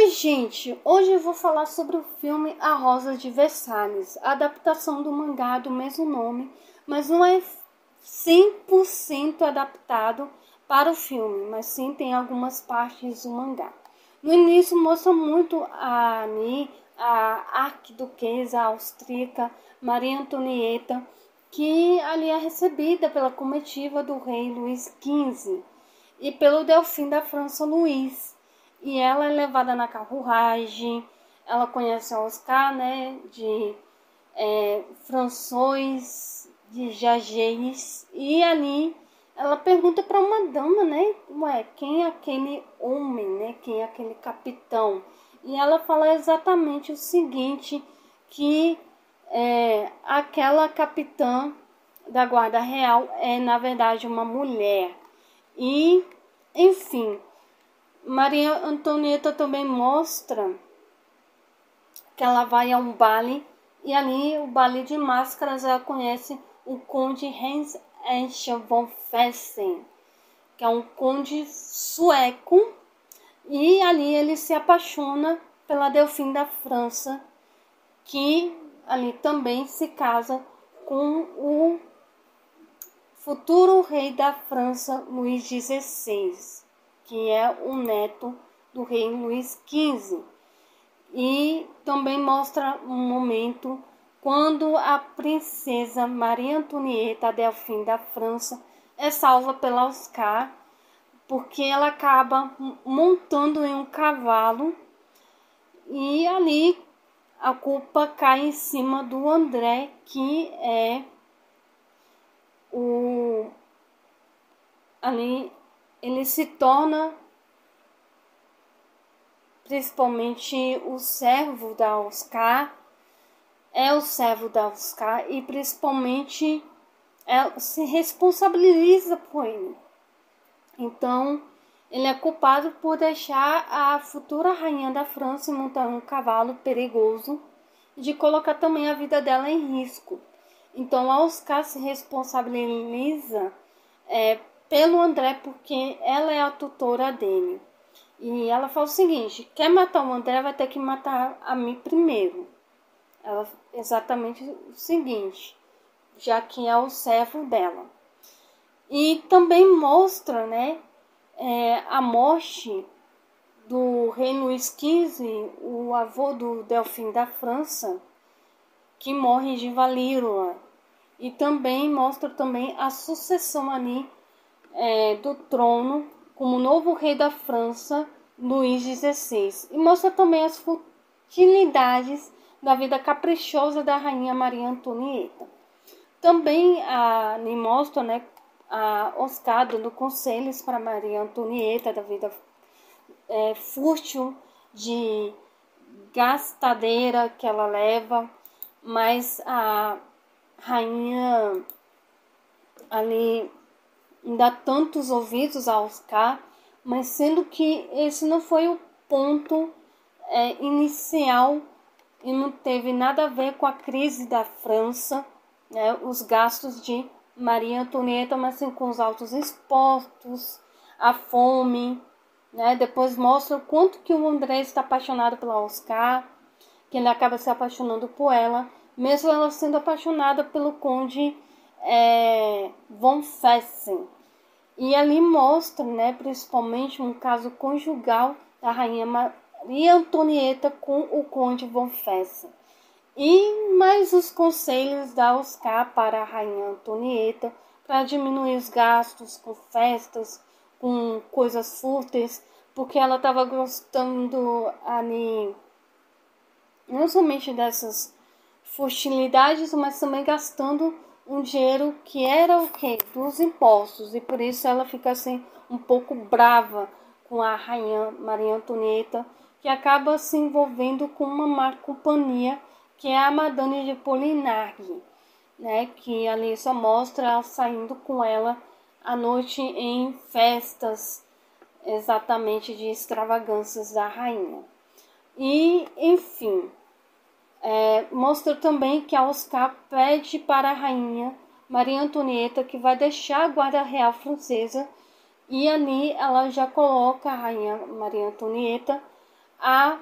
Oi, gente! Hoje eu vou falar sobre o filme A Rosa de Versalhes, a adaptação do mangá do mesmo nome, mas não é 100% adaptado para o filme, mas sim tem algumas partes do mangá. No início mostra muito a Anne, a arquiduquesa austríaca Maria Antonieta, que ali é recebida pela comitiva do rei Luís XV e pelo Delfim da França Luís. E ela é levada na carruagem, ela conhece Oscar, né, de François de Jagés, e ali ela pergunta para uma dama, né, quem é aquele homem, né, quem é aquele capitão? E ela fala exatamente o seguinte, que aquela capitã da guarda real é na verdade uma mulher. E, enfim, Maria Antonieta também mostra que ela vai a um baile, e ali o baile de máscaras ela conhece o conde Hans Eschel von Fersen, que é um conde sueco, e ali ele se apaixona pela Delfim da França, que ali também se casa com o futuro rei da França, Luís XVI, que é o neto do rei Luís XV. E também mostra um momento quando a princesa Maria Antonieta, a Delfim da França, é salva pela Oscar, porque ela acaba montando em um cavalo e ali a culpa cai em cima do André, que é ali ele se torna principalmente o servo da Oscar, e principalmente se responsabiliza por ele. Então, ele é culpado por deixar a futura rainha da França montar um cavalo perigoso e de colocar também a vida dela em risco. Então, a Oscar se responsabiliza pelo André, porque ela é a tutora dele. E ela fala o seguinte: quer matar o André, vai ter que matar a mim primeiro. Ela exatamente o seguinte, já que é o servo dela. E também mostra, né, a morte do rei Luís XV, o avô do Delfim da França, que morre de varíola. E também mostra também a sucessão ali do trono como novo rei da França, Luís XVI. E mostra também as futilidades da vida caprichosa da rainha Maria Antonieta. Também me mostra, né, a Oscar dando conselhos para Maria Antonieta da vida fútil, de gastadeira que ela leva, mas a rainha ali dá tantos ouvidos a Oscar, mas sendo que esse não foi o ponto inicial e não teve nada a ver com a crise da França, né, os gastos de Maria Antonieta, mas sim com os altos impostos, a fome, né? Depois mostra o quanto que o André está apaixonado pela Oscar, que ele acaba se apaixonando por ela, mesmo ela sendo apaixonada pelo conde von Fersen. E ali mostra, né, principalmente um caso conjugal da rainha Maria Antonieta com o conde von Fersen. E mais os conselhos da Oscar para a rainha Antonieta para diminuir os gastos com festas, com coisas fúteis, porque ela estava gostando ali não somente dessas futilidades, mas também gastando um dinheiro que era o quê? Dos impostos. E por isso ela fica assim um pouco brava com a rainha Maria Antonieta, que acaba se envolvendo com uma má companhia, que é a Madame de Polignac, né? Que ali só mostra ela saindo com ela à noite em festas, exatamente de extravagâncias da rainha. E, enfim, mostra também que a Oscar pede para a rainha Maria Antonieta que vai deixar a guarda real francesa, e ali ela já coloca a rainha Maria Antonieta a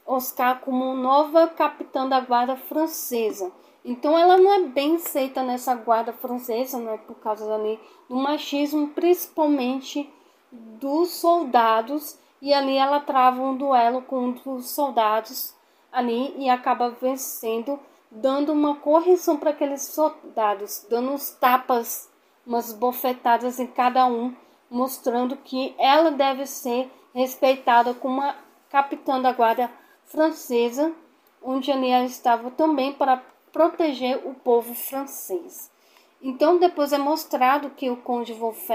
Oscar como nova capitã da guarda francesa. Então ela não é bem aceita nessa guarda francesa, né, por causa ali do machismo, principalmente dos soldados, e ali ela trava um duelo com um dos soldados ali e acaba vencendo, dando uma correção para aqueles soldados, dando uns tapas, umas bofetadas em cada um, mostrando que ela deve ser respeitada como uma capitã da guarda francesa, onde ali ela estava também para proteger o povo francês. Então depois é mostrado que o conde Wolf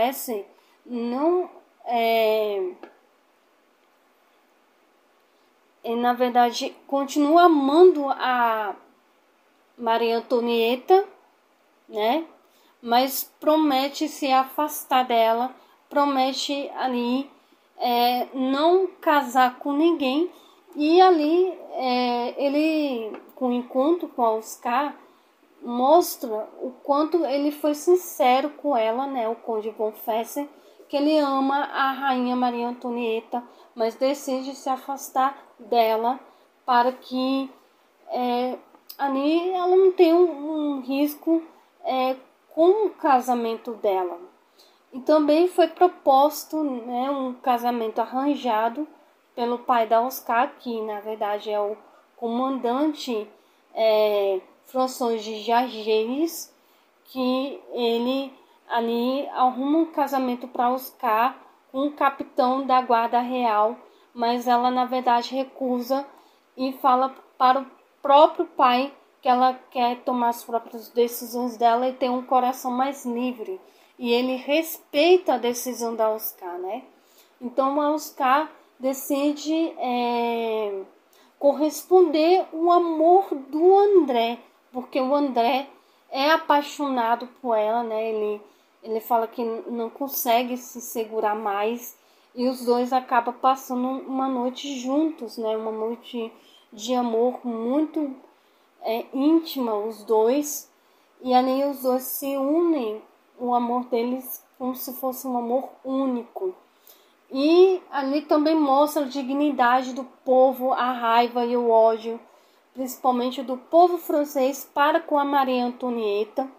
não na verdade continua amando a Maria Antonieta, né? Mas promete se afastar dela, promete ali não casar com ninguém. E ali ele, com o encontro com a Oscar, mostra o quanto ele foi sincero com ela, né? O conde von Fersen, que ele ama a rainha Maria Antonieta, mas decide se afastar dela para que ali ela não tenha um risco com o casamento dela. E também foi proposto, né, um casamento arranjado pelo pai da Oscar, que na verdade é o comandante François de Jargeles, que ele ali arruma um casamento para Oscar com o capitão da guarda real, mas ela na verdade recusa e fala para o próprio pai que ela quer tomar as próprias decisões dela e ter um coração mais livre. E ele respeita a decisão da Oscar, né? Então a Oscar decide corresponder o amor do André, porque o André é apaixonado por ela, né? Ele fala que não consegue se segurar mais e os dois acabam passando uma noite juntos, né? Uma noite de amor muito íntima, os dois, e ali os dois se unem, o amor deles como se fosse um amor único. E ali também mostra a dignidade do povo, a raiva e o ódio, principalmente do povo francês para com a Maria Antonieta,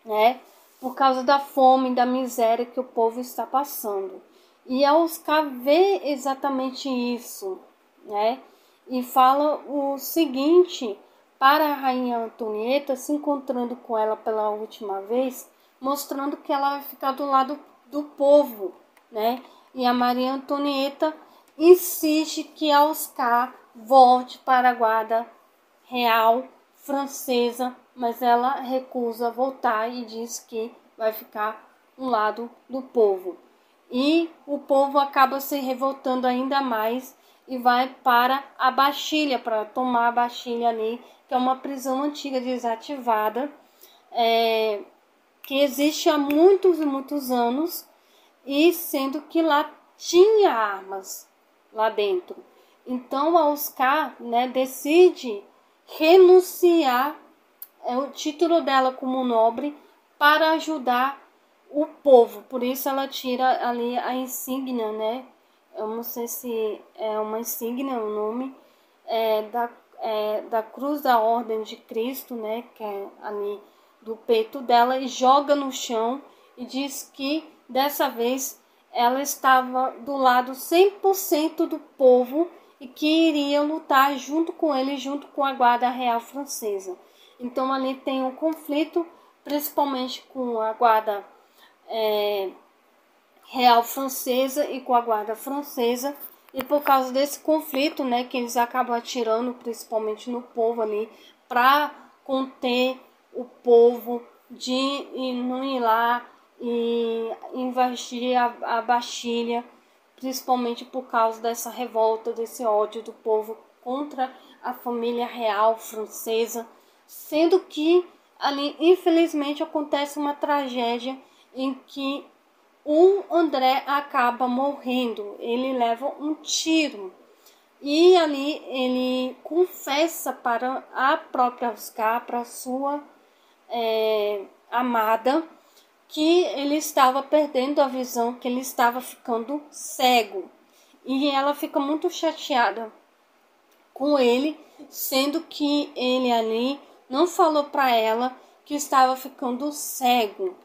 né? Por causa da fome e da miséria que o povo está passando. E a Oscar vê exatamente isso, né? E fala o seguinte para a rainha Antonieta, se encontrando com ela pela última vez, mostrando que ela vai ficar do lado do povo, né? E a Maria Antonieta insiste que a Oscar volte para a guarda real francesa, mas ela recusa voltar e diz que vai ficar do lado do povo. E o povo acaba se revoltando ainda mais e vai para a Bastilha, para tomar a Bastilha ali, que é uma prisão antiga desativada, que existe há muitos e muitos anos, e sendo que lá tinha armas lá dentro. Então a Oscar, né, decide renunciar o título dela como nobre para ajudar o povo. Por isso ela tira ali a insígnia, né? Eu não sei se é uma insígnia o nome da Cruz da Ordem de Cristo, né? Que é ali do peito dela, e joga no chão e diz que dessa vez ela estava do lado 100% do povo e que iria lutar junto com ele, junto com a guarda real francesa. Então ali tem um conflito, principalmente com a guarda real francesa e com a guarda francesa, e por causa desse conflito, né, que eles acabam atirando principalmente no povo ali, para conter o povo de não ir lá e invadir a Bastilha, principalmente por causa dessa revolta, desse ódio do povo contra a família real francesa, sendo que ali infelizmente acontece uma tragédia em que o André acaba morrendo, ele leva um tiro e ali ele confessa para a própria Oscar, para sua amada, que ele estava perdendo a visão, que ele estava ficando cego. e ela fica muito chateada com ele, sendo que ele ali não falou para ela que estava ficando cego.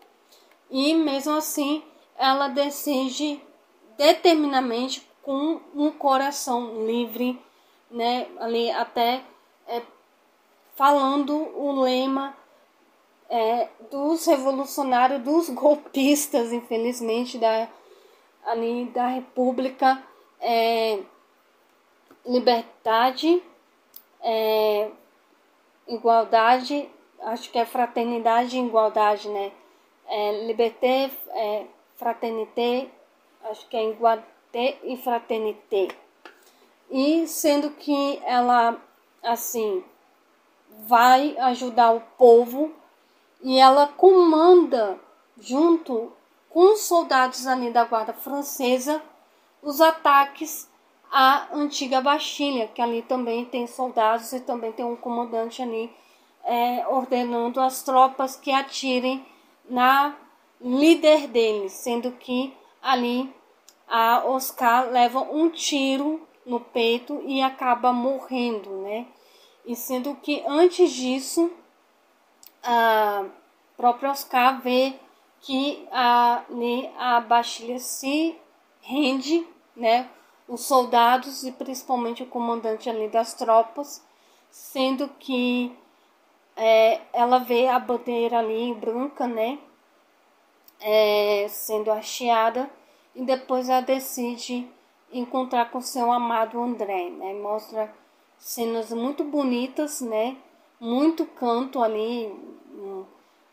E mesmo assim, ela decide determinadamente, com um coração livre, né, ali até falando o lema dos revolucionários, dos golpistas, infelizmente, da República, liberdade, igualdade, acho que é fraternidade e igualdade, né? Liberté, fraternité, acho que é igualdade e fraternité. E sendo que ela, assim, vai ajudar o povo, e ela comanda, junto com os soldados ali da guarda francesa, os ataques à antiga Bastilha, que ali também tem soldados e também tem um comandante ali ordenando as tropas que atirem na líder deles, sendo que ali a Oscar leva um tiro no peito e acaba morrendo, né? E sendo que antes disso, a própria Oscar vê que a Bastilha se rende, né? Os soldados e principalmente o comandante ali das tropas, sendo que ela vê a bandeira ali branca, né? Sendo hasteada, e depois ela decide encontrar com seu amado André, né? Mostra cenas muito bonitas, né? Muito canto ali,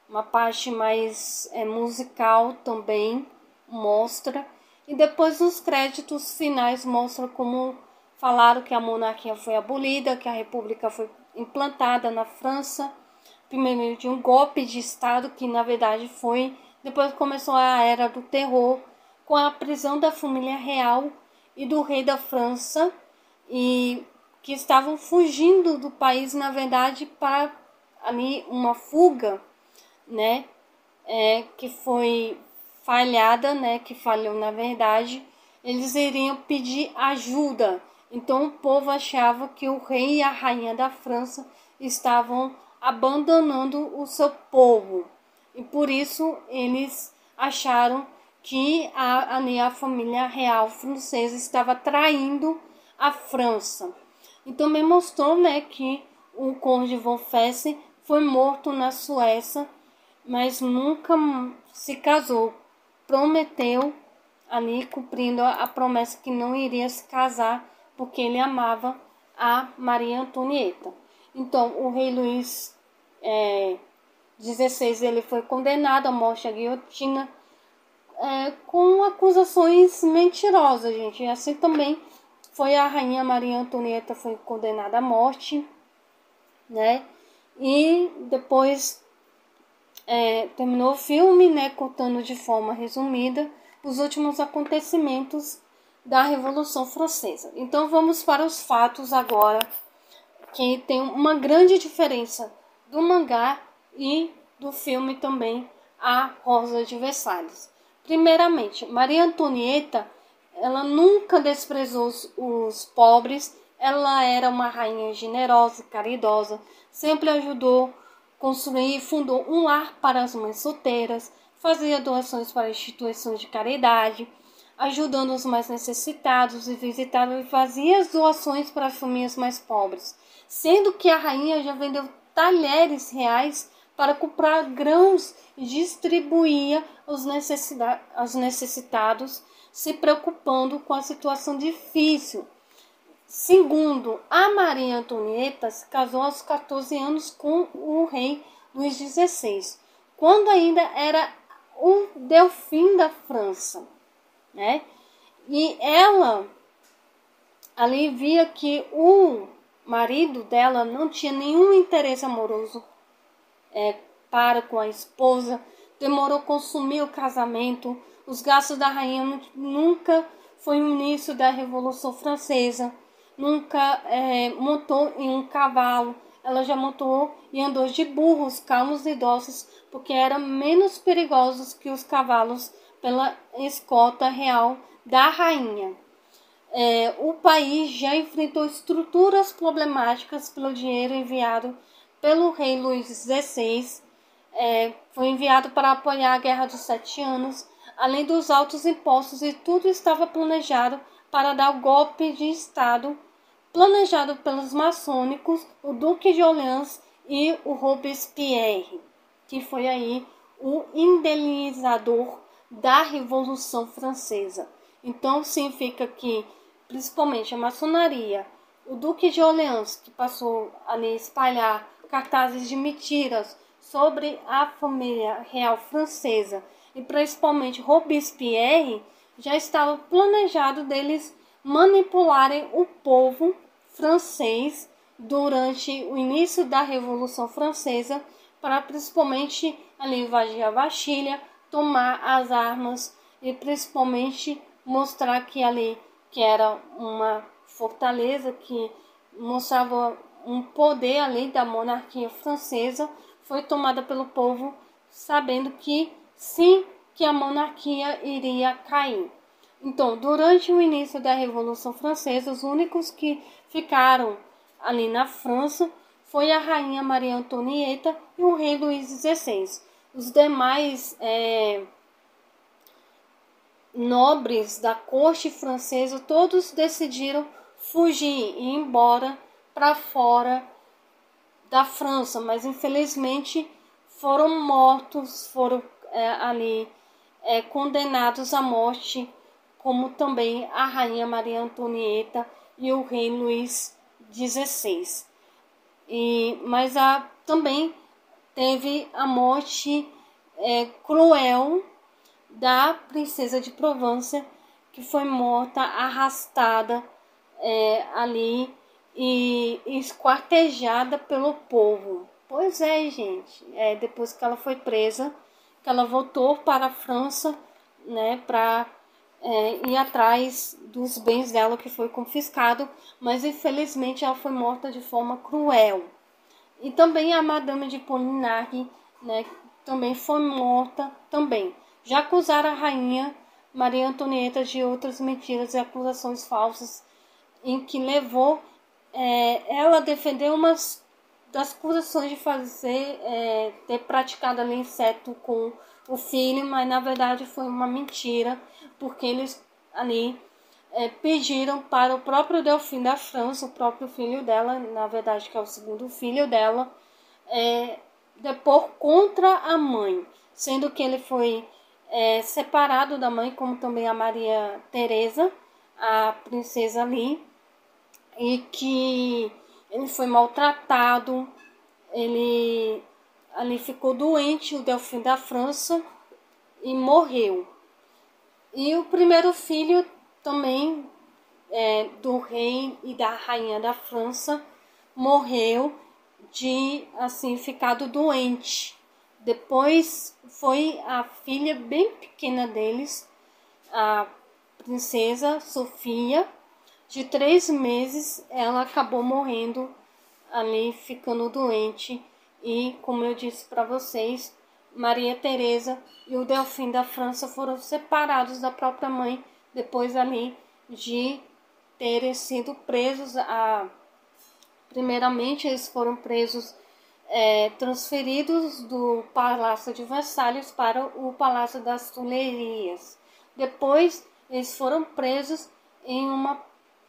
uma parte mais musical também mostra. E depois nos créditos finais mostra como falaram que a monarquia foi abolida, que a república foi implantada na França, primeiro de um golpe de estado que na verdade foi, depois começou a era do terror, com a prisão da família real e do rei da França, e que estavam fugindo do país, na verdade, para ali uma fuga, né, que foi falhada, né, que falhou na verdade. Eles iriam pedir ajuda, então o povo achava que o rei e a rainha da França estavam abandonando o seu povo, e por isso eles acharam que a família real francesa estava traindo a França. E também mostrou, né, que o conde von Fersen foi morto na Suécia, mas nunca se casou. Prometeu ali, cumprindo a promessa, que não iria se casar, porque ele amava a Maria Antonieta. Então, o rei Luís XVI ele foi condenado à morte à guilhotina, com acusações mentirosas, gente. E assim também foi a rainha Maria Antonieta, foi condenada à morte, né? E depois terminou o filme, né, contando de forma resumida os últimos acontecimentos da Revolução Francesa. Então vamos para os fatos agora, que tem uma grande diferença do mangá e do filme também, A Rosa de Versalhes. Primeiramente, Maria Antonieta, ela nunca desprezou os pobres, ela era uma rainha generosa, caridosa, sempre ajudou, construir e fundou um lar para as mães solteiras, fazia doações para instituições de caridade, ajudando os mais necessitados, e visitava e fazia as doações para as famílias mais pobres, sendo que a rainha já vendeu talheres reais para comprar grãos e distribuía aos necessitados, se preocupando com a situação difícil. Segundo, a Maria Antonieta se casou aos 14 anos com o rei Luís XVI, quando ainda era o Delfim da França, né? E ela ali via que o marido dela não tinha nenhum interesse amoroso para com a esposa, demorou a consumir o casamento. Os gastos da rainha nunca foi o início da Revolução Francesa, nunca montou em um cavalo, ela já montou e andou de burros calmos e dóceis, porque eram menos perigosos que os cavalos, pela escolta real da rainha. o país já enfrentou estruturas problemáticas pelo dinheiro enviado pelo rei Luís XVI. Foi enviado para apoiar a Guerra dos 7 Anos, além dos altos impostos, e tudo estava planejado para dar o golpe de Estado planejado pelos maçônicos, o Duque de Orleans e o Robespierre, que foi aí o idealizador da Revolução Francesa. Então significa que, principalmente a maçonaria, o Duque de Orleans, que passou a espalhar cartazes de mentiras sobre a família real francesa, e principalmente Robespierre, já estava planejado deles manipularem o povo francês durante o início da Revolução Francesa, para principalmente ali invadir a Bastilha, tomar as armas e principalmente mostrar que ali que era uma fortaleza que mostrava um poder ali da monarquia francesa, foi tomada pelo povo, sabendo que sim, que a monarquia iria cair. Então, durante o início da Revolução Francesa, os únicos que ficaram ali na França foi a rainha Maria Antonieta e o rei Luís XVI. Os demais nobres da corte francesa, todos decidiram fugir e ir embora para fora da França, mas infelizmente foram mortos, foram condenados à morte, como também a rainha Maria Antonieta e o rei Luís XVI. Mas também teve a morte cruel da princesa de Provence, que foi morta, arrastada ali e esquartejada pelo povo. Pois é, gente. Depois que ela foi presa, que ela voltou para a França, né, para ir atrás dos bens dela que foi confiscado, mas infelizmente ela foi morta de forma cruel. E também a Madame de Polignac, né, também foi morta também. Já acusaram a rainha Maria Antonieta de outras mentiras e acusações falsas, em que levou ela a defender umas das acusações de ter praticado ali incesto com o filho, mas na verdade foi uma mentira, porque eles ali pediram para o próprio Delfim da França, o próprio filho dela, na verdade que é o segundo filho dela, depor contra a mãe, sendo que ele foi separado da mãe, como também a Maria Teresa, a princesa ali, e que ele foi maltratado, ele ali ficou doente, o Delfim da França, e morreu. E o primeiro filho também do rei e da rainha da França morreu de assim ficado doente. Depois foi a filha bem pequena deles, a princesa Sofia, de 3 meses, ela acabou morrendo ali, ficando doente. E como eu disse para vocês, Maria Teresa e o Delfim da França foram separados da própria mãe depois ali de terem sido presos. Primeiramente eles foram presos, transferidos do Palácio de Versalhes para o Palácio das Tulherias. Depois eles foram presos em uma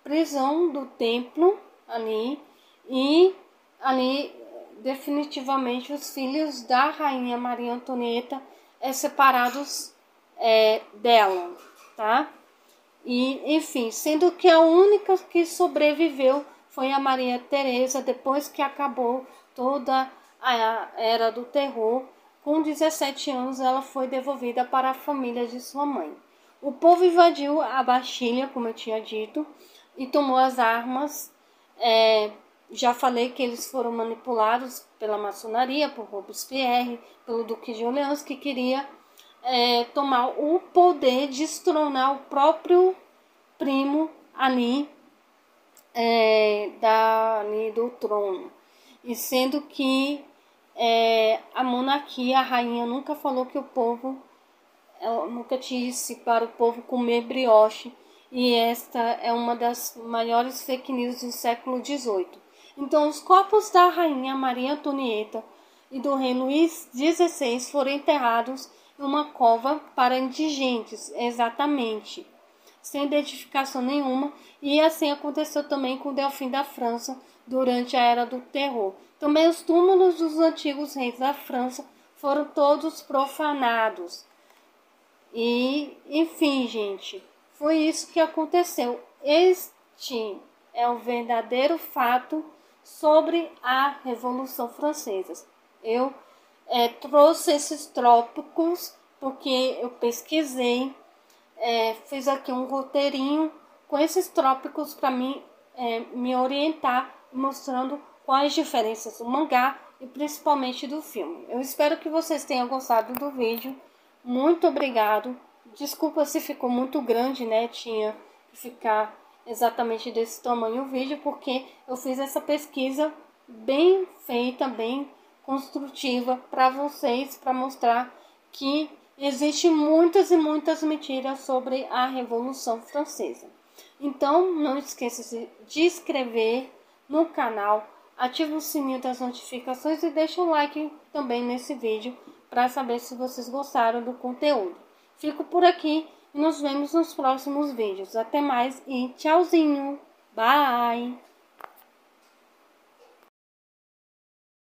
prisão do templo ali, e ali definitivamente os filhos da rainha Maria Antonieta separados dela, tá? E enfim, sendo que a única que sobreviveu foi a Maria Teresa, depois que acabou toda a era do terror. Com 17 anos ela foi devolvida para a família de sua mãe. O povo invadiu a Bastilha, como eu tinha dito, e tomou as armas. Já falei que eles foram manipulados pela maçonaria, por Robespierre, pelo Duque de Orleans, que queria tomar o poder, destronar o próprio primo ali, do trono. E sendo que a monarquia, a rainha nunca falou que o povo, ela nunca disse para o povo comer brioche, e esta é uma das maiores fake news do século XVIII. Então, os corpos da rainha Maria Antonieta e do rei Luís XVI foram enterrados em uma cova para indigentes, exatamente, sem identificação nenhuma, e assim aconteceu também com o Delfim da França durante a Era do Terror. Também os túmulos dos antigos reis da França foram todos profanados. E, enfim, gente, foi isso que aconteceu. Este é o verdadeiro fato sobre a Revolução Francesa. Eu trouxe esses tópicos porque eu pesquisei, fiz aqui um roteirinho com esses tópicos para mim me orientar, mostrando quais diferenças do mangá e principalmente do filme. Eu espero que vocês tenham gostado do vídeo. Muito obrigado. Desculpa se ficou muito grande, né? Tinha que ficar exatamente desse tamanho o vídeo, porque eu fiz essa pesquisa bem feita, bem construtiva para vocês, para mostrar que existem muitas e muitas mentiras sobre a Revolução Francesa. Então, não esqueça de inscrever no canal, ative o sininho das notificações e deixa um like também nesse vídeo para saber se vocês gostaram do conteúdo. Fico por aqui e nos vemos nos próximos vídeos. Até mais e tchauzinho! Bye!